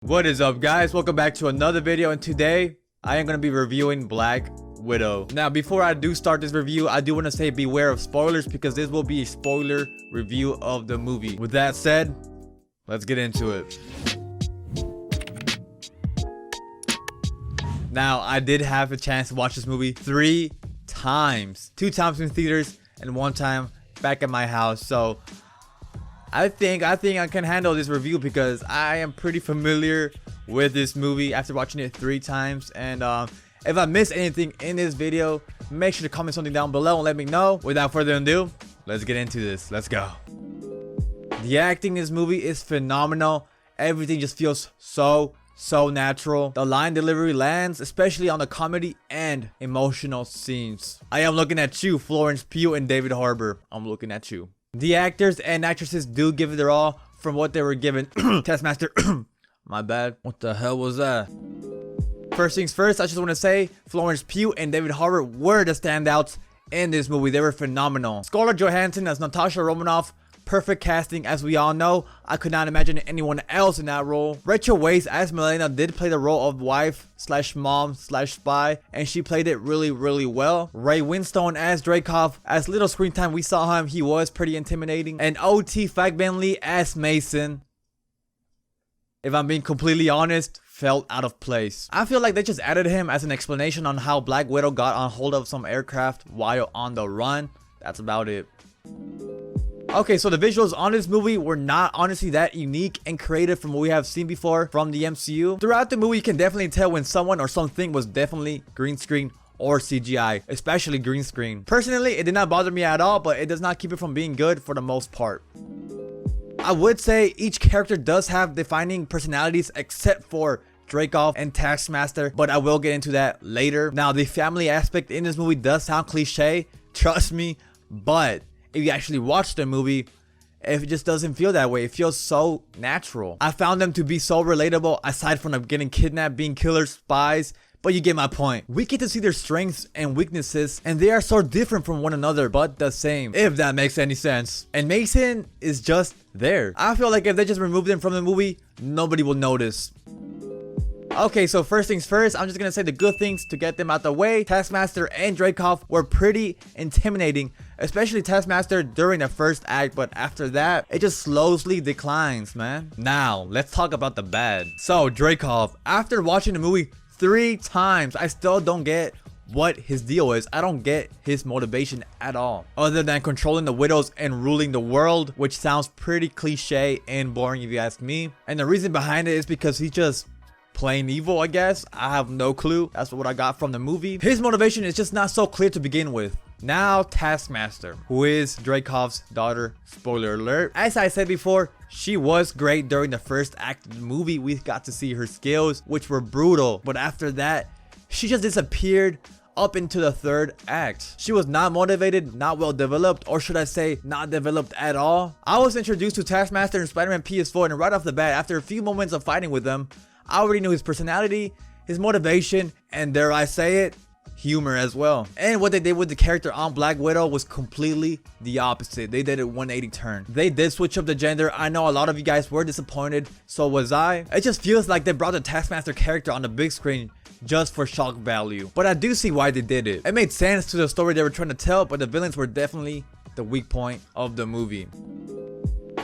What is up, guys? Welcome back to another video, and today I am going to be reviewing Black Widow. Now, before I do start this review, I do want to say beware of spoilers because this will be a spoiler review of the movie. With that said, let's get into it. Now, I did have a chance to watch this movie 3 times. 2 times in theaters and 1 time back at my house. So I think I can handle this review because I am pretty familiar with this movie after watching it 3 times. And if I missed anything in this video, make sure to comment something down below and let me know. Without further ado, let's get into this. Let's go. The acting in this movie is phenomenal. Everything just feels so natural. The line delivery lands, especially on the comedy and emotional scenes. I am looking at you, Florence Pugh and David Harbour. I'm looking at you. The actors and actresses do give it their all from what they were given. Taskmaster, my bad. What the hell was that? First things first, I just want to say Florence Pugh and David Harbour were the standouts in this movie. They were phenomenal. Scarlett Johansson as Natasha Romanoff, perfect casting. As we all know, I could not imagine anyone else in that role. Rachel Weisz as Milena did play the role of wife slash mom slash spy, and she played it really well. Ray Winstone as Dreykov. As little screen time we saw him, he was pretty intimidating. And O.T. Fagbenle as Mason, if I'm being completely honest, felt out of place. I feel like they just added him as an explanation on how Black Widow got on hold of some aircraft while on the run. That's about it. Okay, so the visuals on this movie were not honestly that unique and creative from what we have seen before from the MCU. Throughout the movie, you can definitely tell when someone or something was definitely green screen or CGI, especially green screen. Personally, it did not bother me at all, but it does not keep it from being good for the most part. I would say each character does have defining personalities except for Dreykov and Taskmaster, but I will get into that later. Now, the family aspect in this movie does sound cliche, trust me, but if you actually watch the movie, it just doesn't feel that way. It feels so natural. I found them to be so relatable, aside from them getting kidnapped, being killers, spies, but you get my point. We get to see their strengths and weaknesses, and they are so different from one another, but the same, if that makes any sense. And Mason is just there. I feel like if they just removed him from the movie, nobody will notice. Okay, so first things first, I'm just gonna say the good things to get them out the way. Taskmaster and Dreykov were pretty intimidating, especially Taskmaster during the first act, but after that, it just slowly declines, man. Now, let's talk about the bad. So, Dreykov, after watching the movie 3 times, I still don't get what his deal is. I don't get his motivation at all, other than controlling the widows and ruling the world, which sounds pretty cliche and boring if you ask me. And the reason behind it is because he's just plain evil, I guess. I have no clue. That's what I got from the movie. His motivation is just not so clear to begin with. Now, Taskmaster, who is Dreykov's daughter. Spoiler alert. As I said before, she was great during the first act of the movie. We got to see her skills, which were brutal. But after that, she just disappeared up into the 3rd act. She was not motivated, not well developed, or should I say not developed at all. I was introduced to Taskmaster in Spider-Man PS4, and right off the bat, after a few moments of fighting with him, I already knew his personality, his motivation, and dare I say it, humor as well. And what they did with the character on Black Widow was completely the opposite. They did a 180 turn. They did switch up the gender. I know a lot of you guys were disappointed, so was I. It just feels like they brought the Taskmaster character on the big screen just for shock value. But I do see why they did it. It made sense to the story they were trying to tell, but the villains were definitely the weak point of the movie.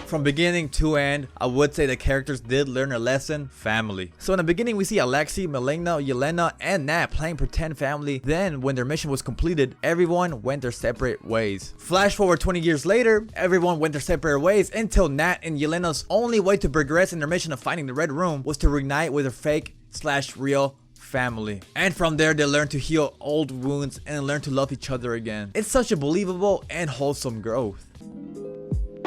From beginning to end, I would say the characters did learn a lesson: family. So in the beginning, we see Alexei, Milena, Yelena, and Nat playing pretend family. Then when their mission was completed, everyone went their separate ways. Flash forward 20 years later, everyone went their separate ways until Nat and Yelena's only way to progress in their mission of finding the Red Room was to reunite with their fake / real family. And from there, they learned to heal old wounds and learn to love each other again. It's such a believable and wholesome growth.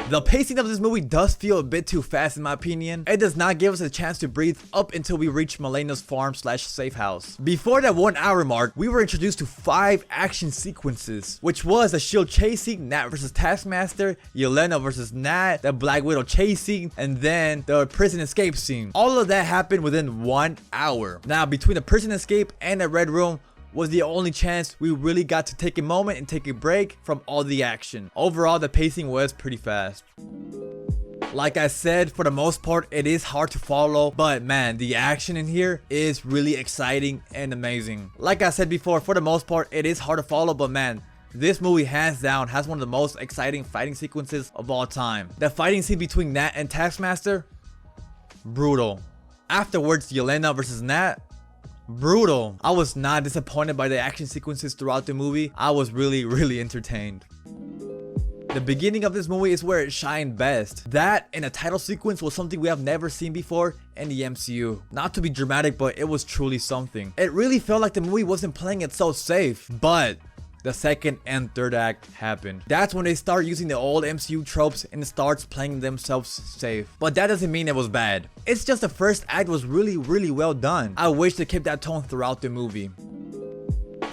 The pacing of this movie does feel a bit too fast in my opinion. It does not give us a chance to breathe up until we reach Milena's farm / safe house. Before that 1 hour mark, we were introduced to 5 action sequences, which was the shield chasing, Nat versus Taskmaster, Yelena versus Nat, the Black Widow chasing, and then the prison escape scene. All of that happened within 1 hour. Now, between the prison escape and the Red Room was the only chance we really got to take a moment and take a break from all the action. Overall, the pacing was pretty fast. Like I said, for the most part, it is hard to follow, but man, the action in here is really exciting and amazing. Like I said before, for the most part, it is hard to follow, but man, this movie hands down has one of the most exciting fighting sequences of all time. The fighting scene between Nat and Taskmaster, brutal. Afterwards, Yelena versus Nat, brutal. I was not disappointed by the action sequences throughout the movie. I was really entertained. The beginning of this movie is where it shined best. That and a title sequence was something we have never seen before in the MCU. Not to be dramatic, but it was truly something. It really felt like the movie wasn't playing it so safe, but the second and third act happened. That's when they start using the old MCU tropes and starts playing themselves safe. But that doesn't mean it was bad. It's just the first act was really well done. I wish they kept that tone throughout the movie.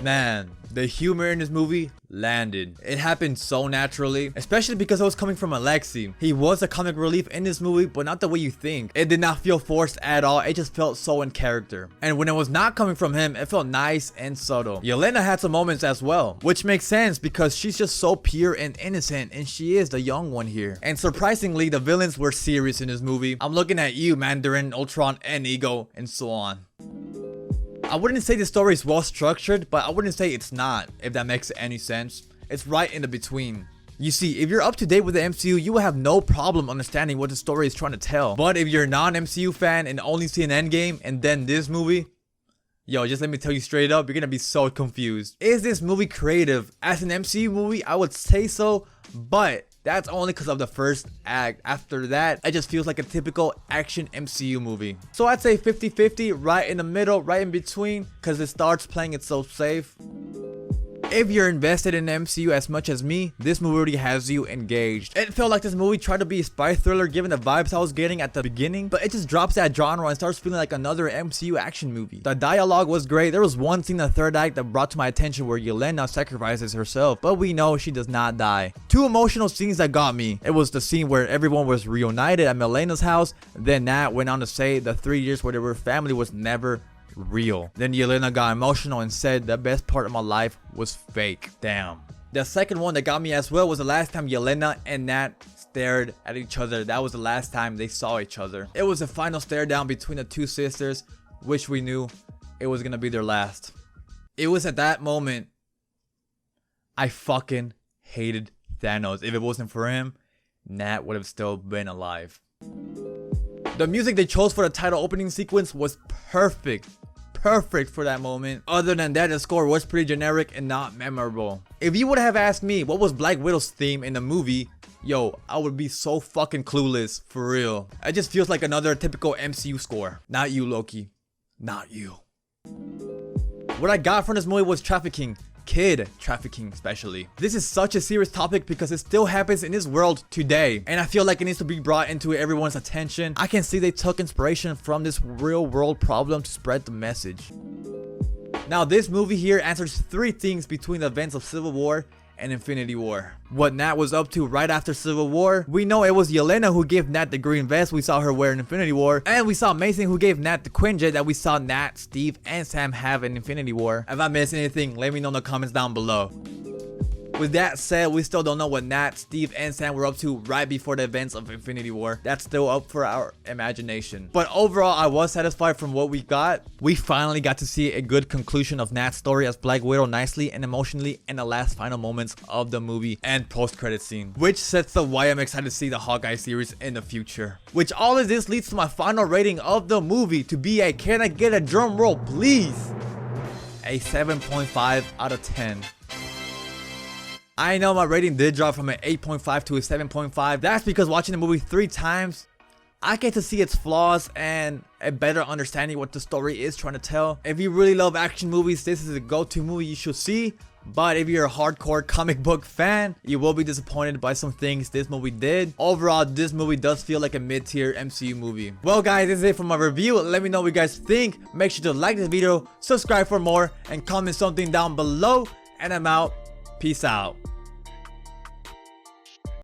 Man, the humor in this movie landed. It happened so naturally, especially because it was coming from Alexei. He was a comic relief in this movie, but not the way you think. It did not feel forced at all. It just felt so in character. And when it was not coming from him, it felt nice and subtle. Yelena had some moments as well, which makes sense because she's just so pure and innocent, and she is the young one here. And surprisingly, the villains were serious in this movie. I'm looking at you, Mandarin, Ultron, and Ego, and so on. I wouldn't say the story is well structured, but I wouldn't say it's not, if that makes any sense. It's right in the between. You see, if you're up to date with the MCU, you will have no problem understanding what the story is trying to tell. But if you're a non-MCU fan and only see an Endgame and then this movie, yo, just let me tell you straight up, you're gonna be so confused. Is this movie creative? As an MCU movie, I would say so, but that's only because of the first act. After that, it just feels like a typical action MCU movie. So I'd say 50-50, right in the middle, right in between, because it starts playing it so safe. If you're invested in the MCU as much as me, this movie already has you engaged. It felt like this movie tried to be a spy thriller given the vibes I was getting at the beginning, but it just drops that genre and starts feeling like another MCU action movie. The dialogue was great. There was one scene in the third act that brought to my attention where Yelena sacrifices herself, but we know she does not die. Two emotional scenes that got me. It was the scene where everyone was reunited at Melena's house, then Nat went on to say the 3 years where they were family was never real. Then Yelena got emotional and said the best part of my life was fake. Damn. The second one that got me as well was the last time Yelena and Nat stared at each other. That was the last time they saw each other. It was the final stare down between the two sisters, which we knew it was gonna be their last. It was at that moment I fucking hated Thanos. If it wasn't for him, Nat would have still been alive. The music they chose for the title opening sequence was perfect for that moment. Other than that, the score was pretty generic and not memorable. If you would have asked me what was Black Widow's theme in the movie, yo, I would be so fucking clueless, for real. It just feels like another typical MCU score. Not you, Loki. Not you. What I got from this movie was trafficking. Kid trafficking especially. This is such a serious topic because it still happens in this world today, and I feel like it needs to be brought into everyone's attention. I can see they took inspiration from this real world problem to spread the message. Now this movie here answers three things between the events of Civil War and Infinity War. What Nat was up to right after Civil War. We know it was Yelena who gave Nat the green vest we saw her wear in Infinity War, and we saw Mason who gave Nat the Quinjet that we saw Nat, Steve, and Sam have in Infinity War. If I missed anything, let me know in the comments down below. With that said, we still don't know what Nat, Steve, and Sam were up to right before the events of Infinity War. That's still up for our imagination. But overall, I was satisfied from what we got. We finally got to see a good conclusion of Nat's story as Black Widow nicely and emotionally in the last final moments of the movie and post-credit scene. Which sets up why I'm excited to see the Hawkeye series in the future. Which all of this leads to my final rating of the movie to be a, can I get a drum roll please? A 7.5 out of 10. I know my rating did drop from an 8.5 to a 7.5. That's because watching the movie 3 times, I get to see its flaws and a better understanding what the story is trying to tell. If you really love action movies, this is a go-to movie you should see. But if you're a hardcore comic book fan, you will be disappointed by some things this movie did. Overall, this movie does feel like a mid-tier MCU movie. Well guys, this is it for my review. Let me know what you guys think. Make sure to like this video, subscribe for more, and comment something down below. And I'm out. Peace out.